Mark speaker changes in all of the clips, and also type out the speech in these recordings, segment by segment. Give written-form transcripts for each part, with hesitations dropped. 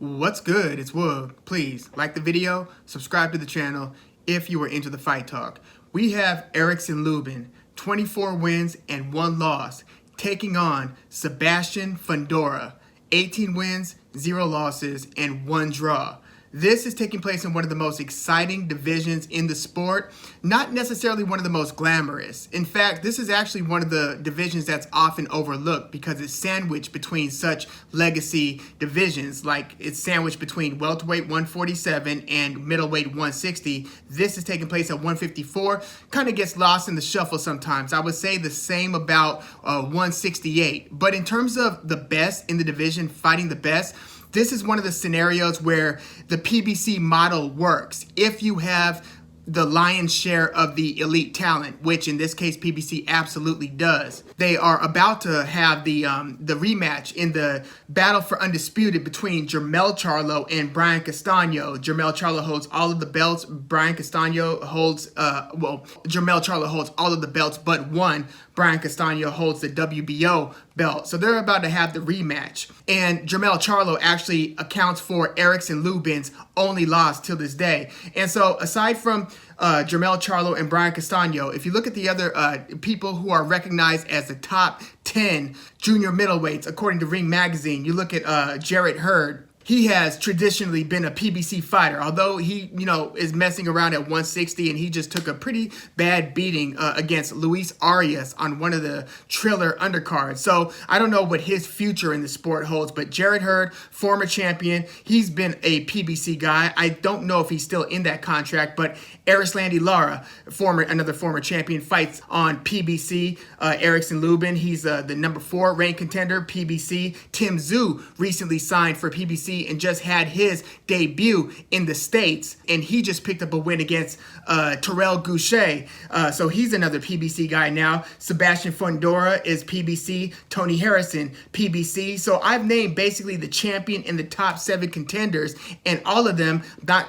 Speaker 1: What's good? It's Woog. Please like the video, subscribe to the channel if you are into the fight talk. We have Erickson Lubin, 24 wins and 1 loss, taking on Sebastian Fundora, 18 wins, 0 losses, and 1 draw. This is taking place in one of the most exciting divisions in the sport, not necessarily one of the most glamorous. In fact, this is actually one of the divisions that's often overlooked because it's sandwiched between such legacy divisions, like it's sandwiched between welterweight 147 and middleweight 160. This is taking place at 154. Kind of gets lost in the shuffle sometimes. I would say the same about 168. But in terms of the best in the division, fighting the best, this is one of the scenarios where the PBC model works. If you have the lion's share of the elite talent, which in this case PBC absolutely does. They are about to have the rematch in the battle for undisputed between Jermell Charlo and Brian Castano. Jermell Charlo holds all of the belts. Brian Castano holds Jermell Charlo holds all of the belts but one. Brian Castano holds the WBO belt. So they're about to have the rematch. And Jermell Charlo actually accounts for Erickson Lubin's only loss till this day. And so aside from Jermell Charlo and Brian Castano, if you look at the other people who are recognized as the top 10 junior middleweights, according to Ring Magazine, you look at Jarrett Hurd. He has traditionally been a PBC fighter, although he, is messing around at 160, and he just took a pretty bad beating against Luis Arias on one of the Triller undercards. So I don't know what his future in the sport holds, but Jarrett Hurd, former champion, he's been a PBC guy. I don't know if he's still in that contract, but Erickson Lara, another former champion, fights on PBC. Erickson Lubin, he's the number 4 ranked contender, PBC. Tim Tszyu recently signed for PBC and just had his debut in the States, and he just picked up a win against Terrell Goucher. So he's another PBC guy now. Sebastian Fundora is PBC. Tony Harrison, PBC. So I've named basically the champion and the top 7 contenders, and all of them,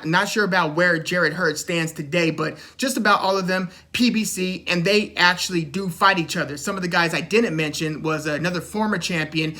Speaker 1: not sure about where Jarrett Hurd stands today, but just about all of them PBC, and they actually do fight each other. Some of the guys I didn't mention was another former champion,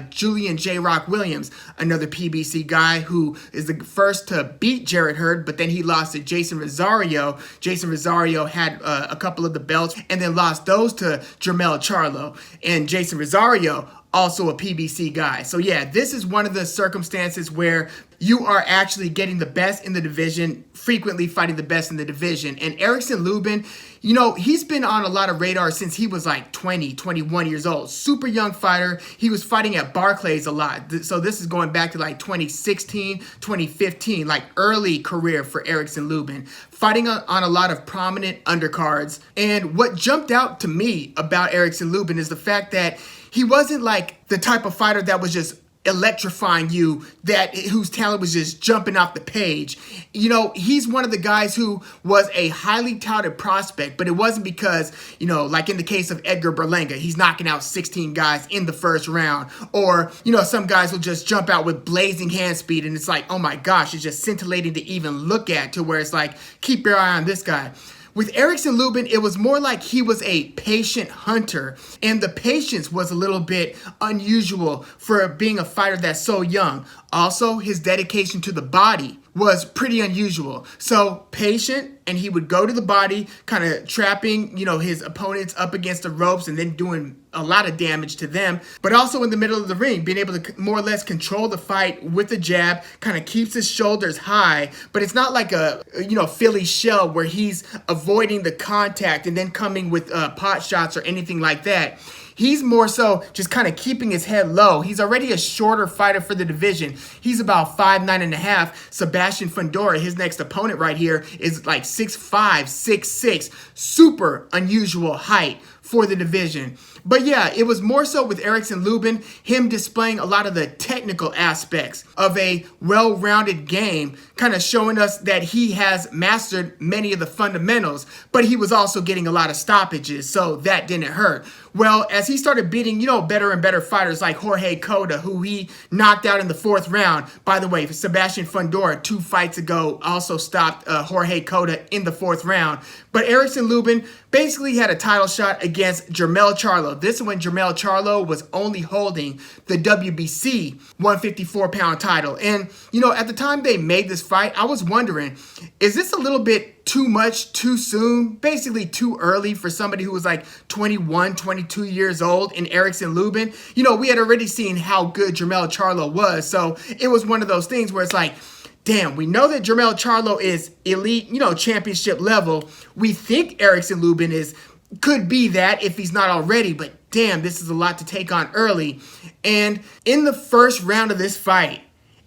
Speaker 1: Julian J. Rock Williams, another PBC guy who is the first to beat Jarrett Hurd, but then he lost to Jason Rosario. Jason Rosario had a couple of the belts and then lost those to Jermell Charlo. And Jason Rosario, also a PBC guy. So yeah, this is one of the circumstances where you are actually getting the best in the division, frequently fighting the best in the division. And Erickson Lubin, he's been on a lot of radar since he was like 20, 21 years old. Super young fighter. He was fighting at Barclays a lot. So this is going back to like 2016, 2015, like early career for Erickson Lubin. Fighting on a lot of prominent undercards. And what jumped out to me about Erickson Lubin is the fact that he wasn't like the type of fighter that was just electrifying you, whose talent was just jumping off the page. He's one of the guys who was a highly touted prospect, but it wasn't because, like in the case of Edgar Berlanga, he's knocking out 16 guys in the first round. Or, some guys will just jump out with blazing hand speed and it's like, oh my gosh, it's just scintillating to even look at, to where it's like, keep your eye on this guy. With Erickson Lubin, it was more like he was a patient hunter, and the patience was a little bit unusual for being a fighter that's so young. Also, his dedication to the body was pretty unusual. So patient, and he would go to the body, kind of trapping, his opponents up against the ropes and then doing a lot of damage to them, but also in the middle of the ring, being able to more or less control the fight with the jab, kind of keeps his shoulders high, but it's not like a, Philly shell where he's avoiding the contact and then coming with pot shots or anything like that. He's more so just kind of keeping his head low. He's already a shorter fighter for the division. He's about 5'9.5". Sebastian Fundora, his next opponent right here, is like 6'5", 6'6". Super unusual height for the division. But yeah, it was more so with Erickson Lubin, him displaying a lot of the technical aspects of a well-rounded game, kind of showing us that he has mastered many of the fundamentals, but he was also getting a lot of stoppages, so that didn't hurt. Well, as he started beating, better and better fighters like Jorge Cota, who he knocked out in the 4th round. By the way, Sebastian Fundora, 2 fights ago, also stopped Jorge Cota in the 4th round. But Erickson Lubin basically had a title shot against Jermell Charlo, Charlo. This is when Jermell Charlo was only holding the WBC 154-pound title. And, you know, at the time they made this fight, I was wondering, is this a little bit too much too soon? Basically too early for somebody who was like 21, 22 years old in Erickson Lubin? You know, we had already seen how good Jermell Charlo was. So it was one of those things where it's like, damn, we know that Jermell Charlo is elite, you know, championship level. We think Erickson Lubin could be that if he's not already, but damn, this is a lot to take on early. And in the first round of this fight,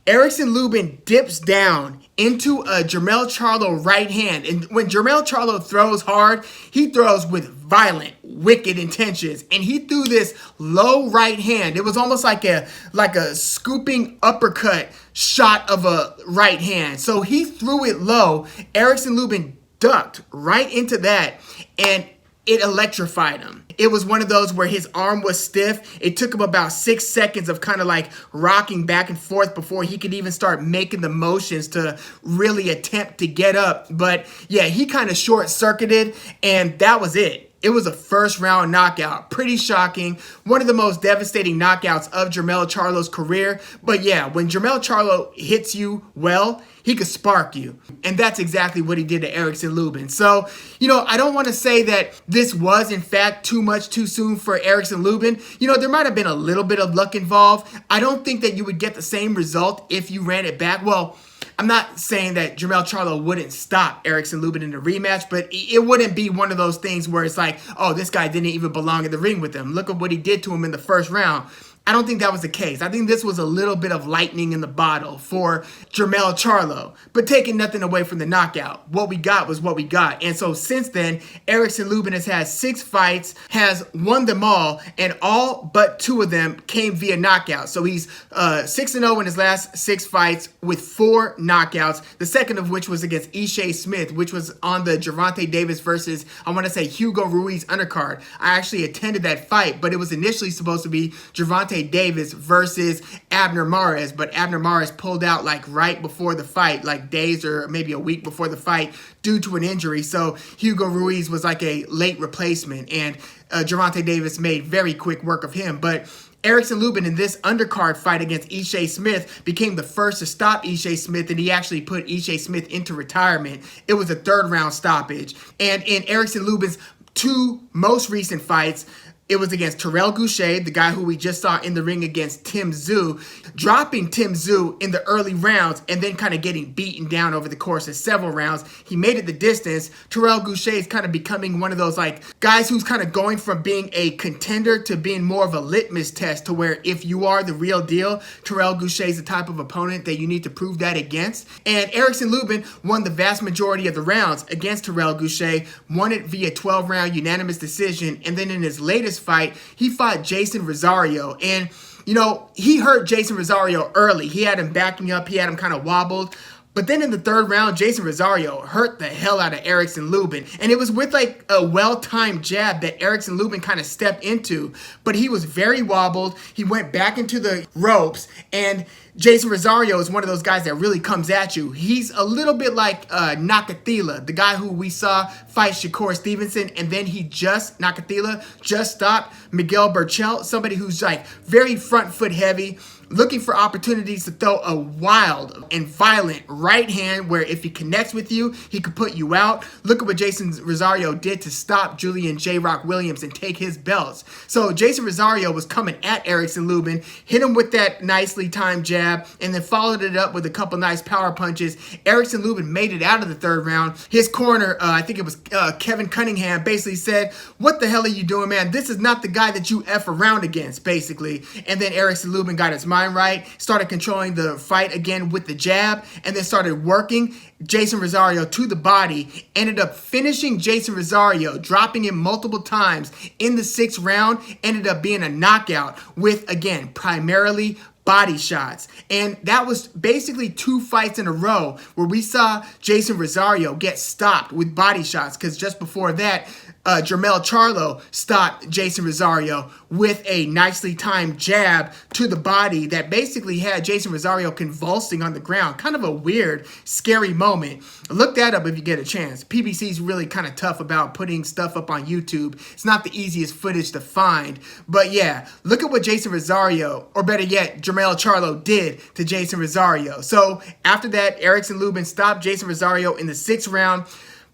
Speaker 1: Erickson Lubin dips down into a Jermell Charlo right hand. And when Jermell Charlo throws hard, he throws with violent, wicked intentions. And he threw this low right hand. It was almost like a scooping uppercut shot of a right hand. So he threw it low. Erickson Lubin ducked right into that, and it electrified him. It was one of those where his arm was stiff. It took him about 6 seconds of kind of like rocking back and forth before he could even start making the motions to really attempt to get up. But yeah, he kind of short-circuited, and that was it. It was a first-round knockout. Pretty shocking. One of the most devastating knockouts of Jermell Charlo's career. But yeah, when Jermell Charlo hits you well, he could spark you. And that's exactly what he did to Erickson Lubin. So, you know, I don't want to say that this was, in fact, too much too soon for Erickson Lubin. You know, there might have been a little bit of luck involved. I don't think that you would get the same result if you ran it back. Well, I'm not saying that Jermell Charlo wouldn't stop Erickson Lubin in the rematch, but it wouldn't be one of those things where it's like, oh, this guy didn't even belong in the ring with him. Look at what he did to him in the first round. I don't think that was the case. I think this was a little bit of lightning in the bottle for Jermell Charlo, but taking nothing away from the knockout. What we got was what we got. And so since then, Erickson Lubin has had 6 fights, has won them all, and all but 2 of them came via knockout. So he's 6-0 in his last 6 fights with 4 knockouts, the second of which was against Ishii Smith, which was on the Gervonta Davis versus, I want to say, Hugo Ruiz undercard. I actually attended that fight, but it was initially supposed to be Gervonta Davis versus Abner Mares, but Abner Mares pulled out like right before the fight, like days or maybe a week before the fight due to an injury. So Hugo Ruiz was like a late replacement, and Gervonta Davis made very quick work of him. But Erickson Lubin in this undercard fight against Ishii Smith became the first to stop Ishii Smith, and he actually put Ishii Smith into retirement. It was a 3rd round stoppage. And in Erickson Lubin's 2 most recent fights, it was against Terrell Goucher, the guy who we just saw in the ring against Tim Tszyu, dropping Tim Tszyu in the early rounds and then kind of getting beaten down over the course of several rounds. He made it the distance. Terrell Goucher is kind of becoming one of those like guys who's kind of going from being a contender to being more of a litmus test, to where if you are the real deal, Terrell Goucher is the type of opponent that you need to prove that against. And Erickson Lubin won the vast majority of the rounds against Terrell Goucher, won it via 12-round unanimous decision, and then in his latest fight, he fought Jason Rosario, and you know, he hurt Jason Rosario early. He had him backing up, he had him kind of wobbled. But then in the 3rd round, Jason Rosario hurt the hell out of Erickson Lubin. And it was with like a well-timed jab that Erickson Lubin kind of stepped into. But he was very wobbled. He went back into the ropes. And Jason Rosario is one of those guys that really comes at you. He's a little bit like Nakathila, the guy who we saw fight Shakur Stevenson. And then Nakathila just stopped Miguel Berchelt, somebody who's like very front foot heavy, looking for opportunities to throw a wild and violent right hand where if he connects with you, he could put you out. Look at what Jason Rosario did to stop Julian J. Rock Williams and take his belts. So Jason Rosario was coming at Erickson Lubin, hit him with that nicely timed jab, and then followed it up with a couple nice power punches. Erickson Lubin made it out of the 3rd round. His corner, I think it was Kevin Cunningham, basically said, "What the hell are you doing, man? This is not the guy that you F around against," basically. And then Erickson Lubin got his mind right, started controlling the fight again with the jab, and then started working Jason Rosario to the body, ended up finishing Jason Rosario, dropping him multiple times in the 6th round, ended up being a knockout with, again, primarily body shots. And that was basically 2 fights in a row where we saw Jason Rosario get stopped with body shots, because just before that, Jermell Charlo stopped Jason Rosario with a nicely timed jab to the body that basically had Jason Rosario convulsing on the ground. Kind of a weird, scary moment. Look that up if you get a chance. PBC's really kind of tough about putting stuff up on YouTube. It's not the easiest footage to find. But yeah, look at what Jason Rosario, or better yet, Jermell Charlo did to Jason Rosario. So after that, Erickson Lubin stopped Jason Rosario in the 6th round.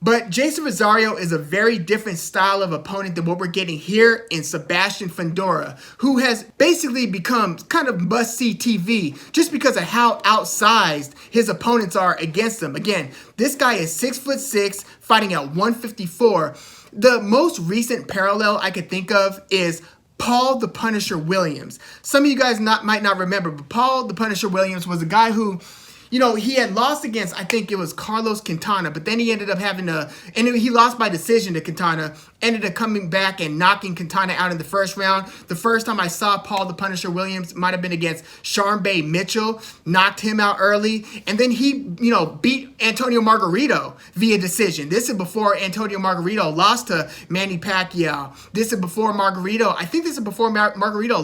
Speaker 1: But Jason Rosario is a very different style of opponent than what we're getting here in Sebastian Fundora, who has basically become kind of must-see TV just because of how outsized his opponents are against him. Again, this guy is 6'6", fighting at 154. The most recent parallel I could think of is Paul the Punisher Williams. Some of you guys might not remember, but Paul the Punisher Williams was a guy who, you know, he had lost against, I think it was Carlos Quintana, but then he ended up having he lost by decision to Quintana, ended up coming back and knocking Quintana out in the 1st round. The first time I saw Paul the Punisher Williams might have been against Sharmba Mitchell, knocked him out early, and then he, you know, beat Antonio Margarito via decision. This is before Antonio Margarito lost to Manny Pacquiao. This is before Margarito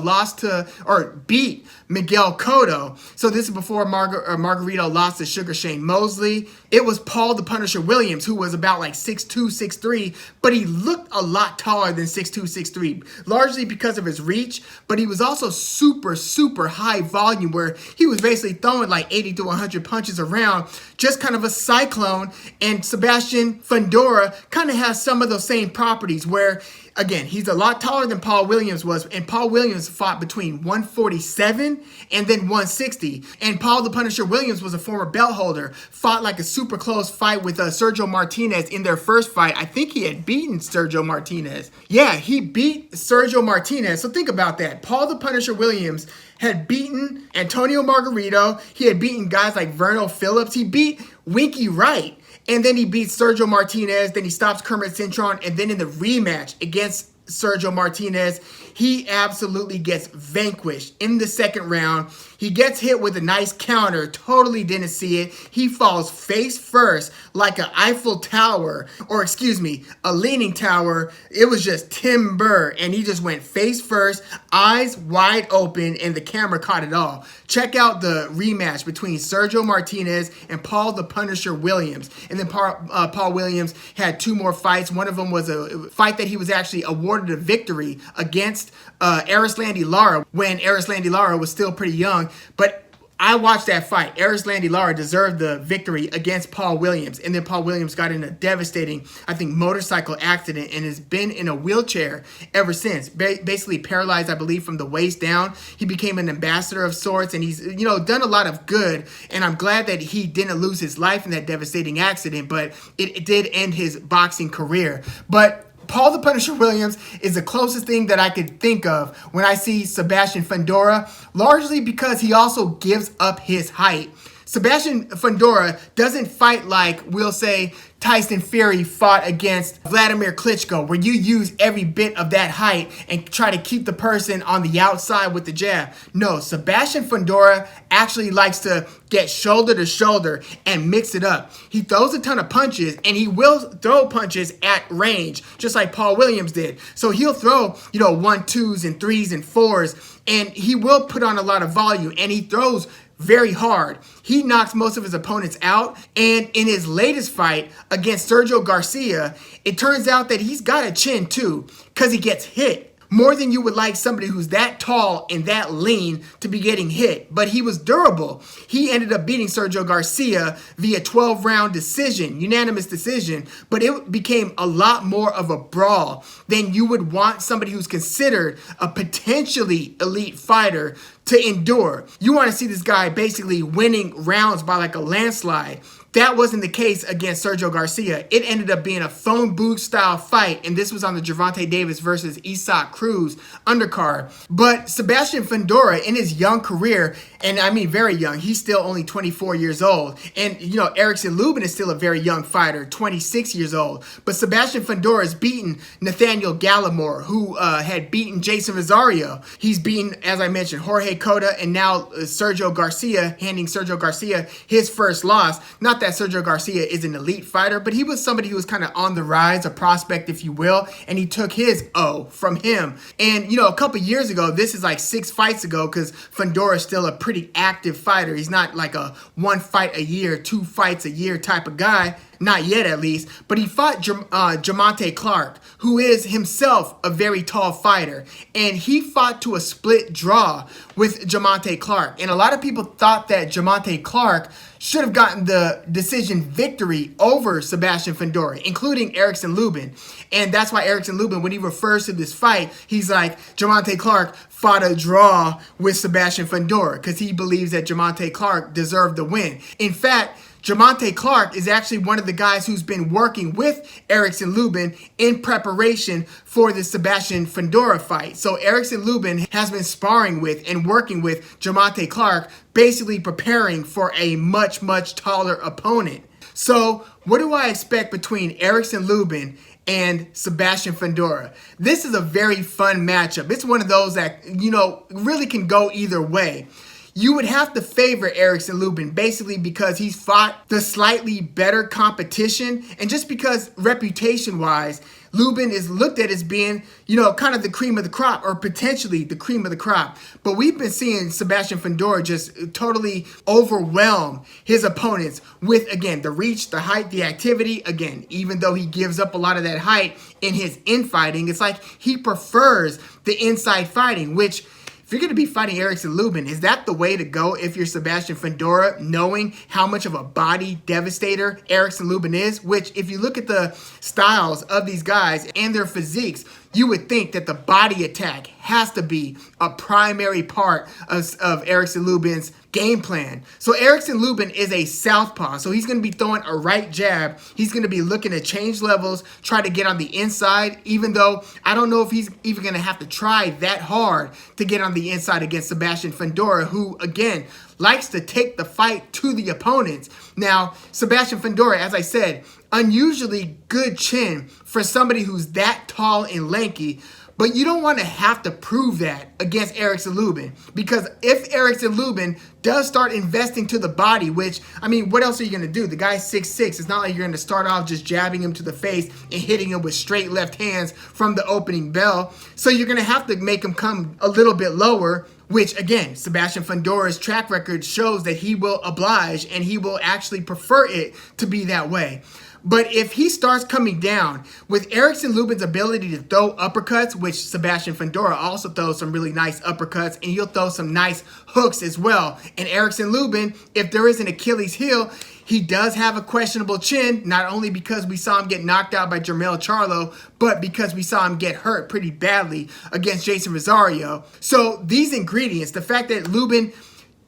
Speaker 1: lost to, or beat Miguel Cotto. So this is before Margarito lost to Sugar Shane Mosley. It was Paul the Punisher Williams, who was about like 6'2", 6'3", but he looked a lot taller than 6'2", 6'3", largely because of his reach, but he was also super, super high volume, where he was basically throwing like 80 to 100 punches around, just kind of a cyclone. And Sebastian Fundora kind of has some of those same properties where, again, he's a lot taller than Paul Williams was, and Paul Williams fought between 147 and then 160. And Paul the Punisher Williams was a former belt holder, fought like a super close fight with Sergio Martinez in their first fight. I think he had beaten Sergio Martinez. Yeah, he beat Sergio Martinez. So think about that. Paul the Punisher Williams had beaten Antonio Margarito. He had beaten guys like Verno Phillips. He beat Winky Wright. And then he beats Sergio Martinez. Then he stops Kermit Cintron. And then in the rematch against Sergio Martinez, he absolutely gets vanquished in the 2nd round. He gets hit with a nice counter, totally didn't see it. He falls face first like an Eiffel Tower, or excuse me, a leaning tower. It was just timber, and he just went face first, eyes wide open, and the camera caught it all. Check out the rematch between Sergio Martinez and Paul the Punisher Williams. And then Paul Williams had 2 more fights. One of them was a fight that he was actually awarded a victory against Erickson Lara when Erickson Lara was still pretty young. But I watched that fight. Erickson Lara deserved the victory against Paul Williams. And then Paul Williams got in a devastating, I think, motorcycle accident and has been in a wheelchair ever since. Basically paralyzed, I believe, from the waist down. He became an ambassador of sorts, and he's, you know, done a lot of good. And I'm glad that he didn't lose his life in that devastating accident, but it did end his boxing career. But Paul the Punisher Williams is the closest thing that I could think of when I see Sebastian Fundora, largely because he also gives up his height. Sebastian Fundora doesn't fight like, we'll say, Tyson Fury fought against Vladimir Klitschko, where you use every bit of that height and try to keep the person on the outside with the jab. No, Sebastian Fundora actually likes to get shoulder to shoulder and mix it up. He throws a ton of punches, and he will throw punches at range, just like Paul Williams did. So he'll throw, you know, 1, 2s and 3s and 4s, and he will put on a lot of volume, and he throws very hard. He knocks most of his opponents out, and in his latest fight against Sergio Garcia, it turns out that he's got a chin too, because he gets hit more than you would like somebody who's that tall and that lean to be getting hit. But he was durable. He ended up beating Sergio Garcia via 12-round decision, unanimous decision, but it became a lot more of a brawl than you would want somebody who's considered a potentially elite fighter to endure. You want to see this guy basically winning rounds by like a landslide. That wasn't the case against Sergio Garcia. It ended up being a phone booth style fight, and this was on the Gervonta Davis versus Isaac Cruz undercard. But Sebastian Fundora, in his young career, and I mean very young, he's still only 24 years old. And, you know, Erickson Lubin is still a very young fighter, 26 years old. But Sebastian Fundora has beaten Nathaniel Gallimore, who had beaten Jason Rosario. He's beaten, as I mentioned, Jorge Cota, and now Sergio Garcia, handing Sergio Garcia his first loss. Not that that Sergio Garcia is an elite fighter, but he was somebody who was kind of on the rise, a prospect, if you will, and he took his O from him. And, you know, a couple years ago, this is like 6 fights ago, because Fundora is still a pretty active fighter. He's not like a 1 fight a year, 2 fights a year type of guy. Not yet, at least. But he fought Jamonte Clark, who is himself a very tall fighter. And he fought to a split draw with Jamonte Clark. And a lot of people thought that Jamonte Clark should have gotten the decision victory over Sebastian Fundora, including Erickson Lubin. And that's why Erickson Lubin, when he refers to this fight, he's like, Jamonte Clark fought a draw with Sebastian Fundora, because he believes that Jamonte Clark deserved the win. In fact, Jamonte Clark is actually one of the guys who's been working with Erickson Lubin in preparation for the Sebastian Fundora fight. So Erickson Lubin has been sparring with and working with Jamonte Clark, basically preparing for a much, much taller opponent. So what do I expect between Erickson Lubin and Sebastian Fundora? This is a very fun matchup. It's one of those that, you know, really can go either way. You would have to favor Erickson Lubin basically because he's fought the slightly better competition, and just because reputation-wise, Lubin is looked at as being, you know, kind of the cream of the crop, or potentially the cream of the crop. But we've been seeing Sebastian Fundora just totally overwhelm his opponents with, again, the reach, the height, the activity. Again, even though he gives up a lot of that height in his infighting, it's like he prefers the inside fighting, which, if you're going to be fighting Erickson Lubin, is that the way to go if you're Sebastian Fundora, knowing how much of a body devastator Erickson Lubin is? Which, if you look at the styles of these guys and their physiques, you would think that the body attack has to be a primary part of Erickson Lubin's game plan. So Erickson Lubin is a southpaw, so he's going to be throwing a right jab. He's going to be looking to change levels, try to get on the inside, even though I don't know if he's even going to have to try that hard to get on the inside against Sebastian Fundora, who, again, likes to take the fight to the opponents. Now, Sebastian Fundora, as I said, unusually good chin for somebody who's that tall and lanky, but you don't want to have to prove that against Erickson Lubin, because if Erickson Lubin does start investing to the body, which, I mean, what else are you going to do? The guy's 6'6". It's not like you're going to start off just jabbing him to the face and hitting him with straight left hands from the opening bell. So you're going to have to make him come a little bit lower, which, again, Sebastian Fundora's track record shows that he will oblige and he will actually prefer it to be that way. But if he starts coming down with Erickson Lubin's ability to throw uppercuts, which Sebastian Fundora also throws some really nice uppercuts, and he'll throw some nice hooks as well. And Erickson Lubin, if there is an Achilles heel, he does have a questionable chin, not only because we saw him get knocked out by Jermell Charlo, but because we saw him get hurt pretty badly against Jason Rosario. So these ingredients, the fact that Lubin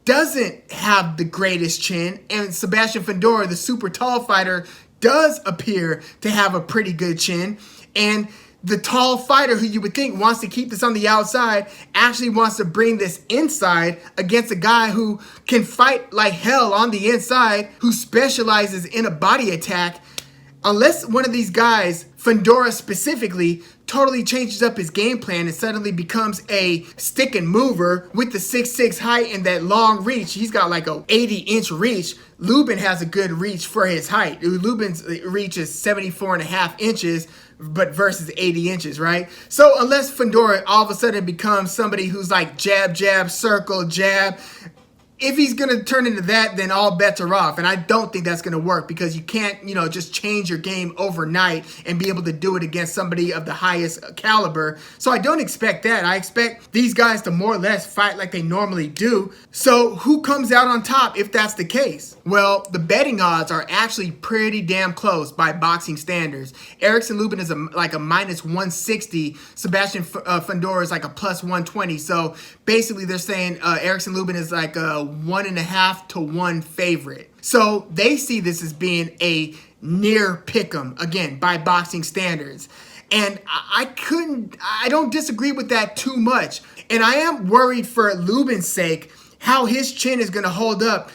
Speaker 1: doesn't have the greatest chin, and Sebastian Fundora, the super tall fighter, does appear to have a pretty good chin, and the tall fighter who you would think wants to keep this on the outside actually wants to bring this inside against a guy who can fight like hell on the inside, who specializes in a body attack. Unless one of these guys, Fundora specifically, totally changes up his game plan and suddenly becomes a stick and mover with the 6'6" height and that long reach. He's got like a 80-inch reach. Lubin has a good reach for his height. Lubin's reach is 74.5 inches, but versus 80 inches, right? So unless Fundora all of a sudden becomes somebody who's like jab, jab, circle, jab, if he's going to turn into that, then all bets are off. And I don't think that's going to work, because you can't, just change your game overnight and be able to do it against somebody of the highest caliber. So I don't expect that. I expect these guys to more or less fight like they normally do. So who comes out on top if that's the case? Well, the betting odds are actually pretty damn close by boxing standards. Erickson Lubin is like a minus 160. Sebastian Fundora is like a plus 120. So basically they're saying Erickson Lubin is like a 1.5 to 1 favorite. So they see this as being a near pick'em, again, by boxing standards. And I don't disagree with that too much. And I am worried for Lubin's sake how his chin is going to hold up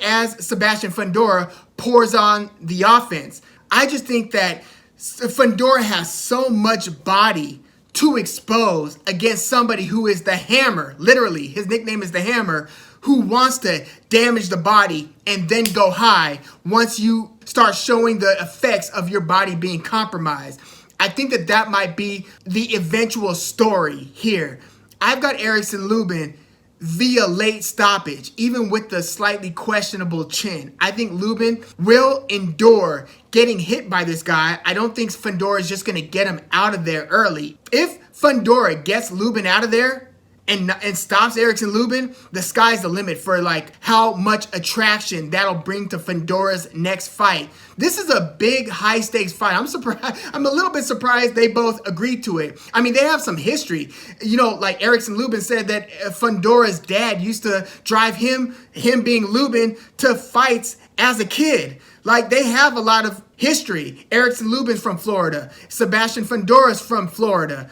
Speaker 1: as Sebastian Fundora pours on the offense. I just think that Fundora has so much body to expose against somebody who is the Hammer. Literally, his nickname is the Hammer, who wants to damage the body and then go high once you start showing the effects of your body being compromised. I think that that might be the eventual story here. I've got Erickson Lubin via late stoppage, even with the slightly questionable chin. I think Lubin will endure getting hit by this guy. I don't think Fundora is just going to get him out of there early. If Fundora gets Lubin out of there and stops Erickson Lubin, the sky's the limit for like how much attraction that'll bring to Fundora's next fight. This is a big high stakes fight. I'm a little bit surprised they both agreed to it. I mean, they have some history. You know, like Erickson Lubin said that Fundora's dad used to drive him being Lubin, to fights as a kid. Like, they have a lot of history. Erickson Lubin's from Florida. Sebastian Fundora's from Florida.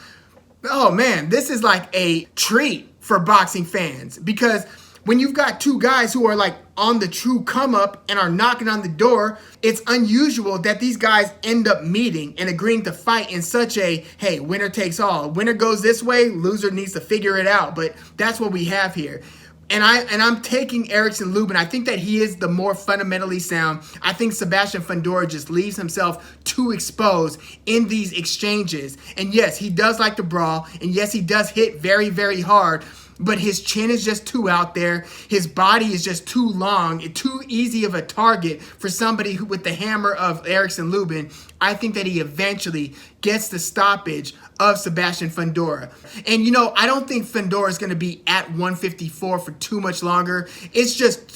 Speaker 1: Oh man, this is like a treat for boxing fans, because when you've got two guys who are like on the true come up and are knocking on the door, it's unusual that these guys end up meeting and agreeing to fight in such a, hey, winner takes all. Winner goes this way, loser needs to figure it out. But that's what we have here. And I'm taking Erickson Lubin. I think that he is the more fundamentally sound. I think Sebastian Fundora just leaves himself too exposed in these exchanges. And yes, he does like to brawl. And yes, he does hit very, very hard. But his chin is just too out there. His body is just too long, too easy of a target for somebody who, with the hammer of Erickson Lubin. I think that he eventually gets the stoppage of Sebastian Fundora. And you know, I don't think Fundora is going to be at 154 for too much longer. He's just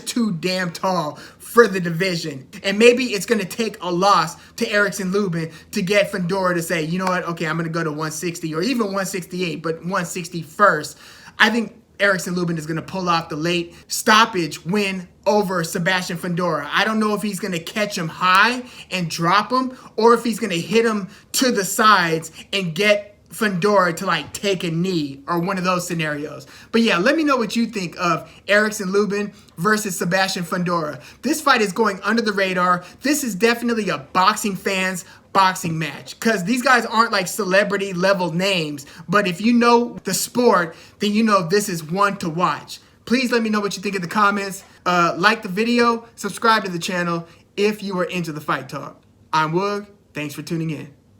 Speaker 1: too damn tall for the division. And maybe it's going to take a loss to Erickson Lubin to get Fundora to say, you know what, okay, I'm going to go to 160 or even 168, but 160 first. I think Erickson Lubin is going to pull off the late stoppage win over Sebastian Fundora. I don't know if he's going to catch him high and drop him, or if he's going to hit him to the sides and get Fundora to like take a knee, or one of those scenarios. But yeah, let me know what you think of Erickson Lubin versus Sebastian Fundora. This fight is going under the radar. This is definitely a boxing fan's boxing match, because these guys aren't like celebrity level names, but if you know the sport, then you know this is one to watch. Please let me know what you think in the comments. Like the video, subscribe to the channel if you are into the fight talk. I'm Woog. Thanks for tuning in.